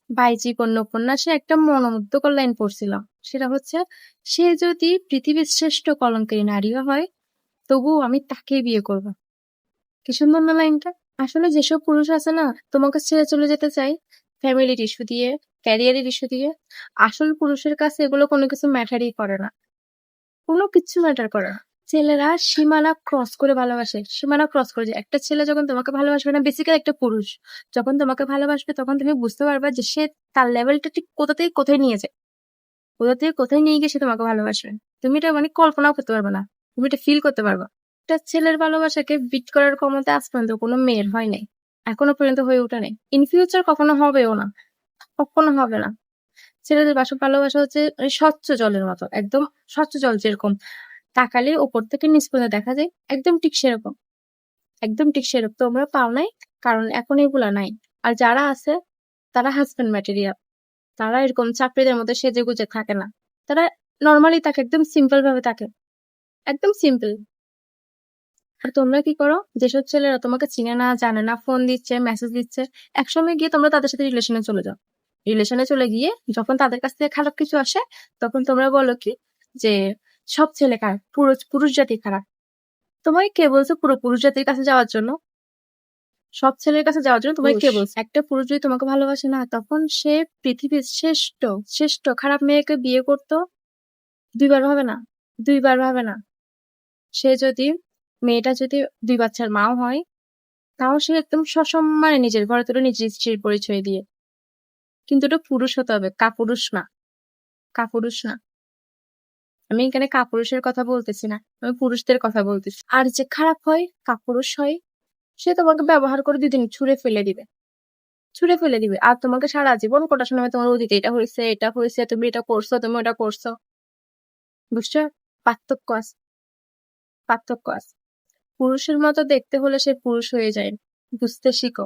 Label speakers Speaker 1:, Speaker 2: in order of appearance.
Speaker 1: বাইজিক অন্য উপন্যাসে একটা মনোমুগ্ধকর লাইন পড়ছিলাম। সেটা হচ্ছে, সে যদি পৃথিবীর শ্রেষ্ঠ কলঙ্কারী নারীও হয়, তবুও আমি তাকেই বিয়ে করব। কি সুন্দর না লাইনটা? আসলে যেসব পুরুষ আছে না তোমাকে ছেড়ে চলে যেতে চাই ফ্যামিলির ইস্যু দিয়ে, ক্যারিয়ারের ইস্যু দিয়ে, আসল পুরুষের কাছে এগুলো কোনো কিছু ম্যাটারই করে না। কোনো কিছু ম্যাটার করে না। ছেলেরা সীমানা ক্রস করে ভালোবাসে, সীমানা ক্রস করে যায়। একটা ছেলে যখন তোমাকে ভালোবাসবে না, বেসিক্যালি একটা পুরুষ যখন তোমাকে ভালোবাসবে, তখন তুমি বুঝতে পারবে যে সে তার লেভেলটা ঠিক কোথা থেকে কোথায় নিয়ে যায়, কোথা থেকে কোথায় নিয়ে গিয়ে সে তোমাকে ভালোবাসবে। তুমি এটা মানে কল্পনাও করতে পারবে না, তুমি এটা ফিল করতে পারবে। একটা ছেলের ভালোবাসাকে বিট করার ক্ষমতা আজ পর্যন্ত কোনো মেয়ের হয় নাই, এখনো পর্যন্ত হয়ে ওঠে নাই, ইন ফিউচার কখনো হবেও না, কখনো হবে না। ছেলেদের ভালোবাসা হচ্ছে ওই স্বচ্ছ জলের মতো, একদম স্বচ্ছ জল যেরকম তাকালে ওপর থেকে নিচ পর্যন্ত দেখা যায়, একদম ঠিক সেরকম, একদম ঠিক সেরকম। তোমরা পাও নাই, কারণ এখন এগুলা নাই। আর যারা আছে তারা হাজবেন্ড ম্যাটেরিয়াল, তারা এরকম চাকরিদের মধ্যে সেজে গুজে থাকে না, তারা নর্মালি থাকে, একদম সিম্পল ভাবে থাকে, একদম সিম্পল। আর তোমরা কি করো, যেসব ছেলেরা তোমাকে চিনে না জানে না ফোন দিচ্ছে মেসেজ দিচ্ছে, একসময় গিয়ে তোমরা তাদের সাথে রিলেশনে চলে যাও। রিলেশনে চলে গিয়ে যখন তাদের কাছ থেকে খারাপ কিছু আসে, তখন তোমরা বলো কি যে সব ছেলে খারাপ, পুরুষ পুরুষ জাতি খারাপ। তোমায় কে বলছে পুরো পুরুষ জাতির কাছে যাওয়ার জন্য? সব ছেলের কাছে যাওয়ার জন্য তোমায় কে বলছে? একটা পুরুষ যদি তোমাকে ভালোবাসে না, তখন সে পৃথিবীর শ্রেষ্ঠ শ্রেষ্ঠ খারাপ মেয়েকে বিয়ে করতো, দুইবার ভাবে না, দুইবার ভাবে না। সে যদি, মেয়েটা যদি 2 বাচ্চার মাও হয়, তাও সে একদম সসম্মানে নিজের ঘরে তুলে নিজের স্ত্রীর পরিচয় দিয়ে। কিন্তু এটা পুরুষ হতে হবে, কাপুরুষ না, কাপুরুষ না। আমি এখানে কাপুরুষের কথা বলতেছি না, আমি পুরুষদের কথা বলতেছি। আর যে খারাপ হয়, কাপুরুষ হয়, সে তোমাকে ব্যবহার করে 2 দিন ছুঁড়ে ফেলে দিবে, ছুঁড়ে ফেলে দিবে। আর তোমাকে সারা জীবন কোটা শোনাবে, তোমার অতীতে এটা হয়েছে এটা হয়েছে, তুমি এটা করছো তুমি ওটা করছো। বুঝছো? পার্থক্য আছে, পার্থক্য আছে। পুরুষের মতো দেখতে হলে সে পুরুষ হয়ে যায়, বুঝতে শিখো।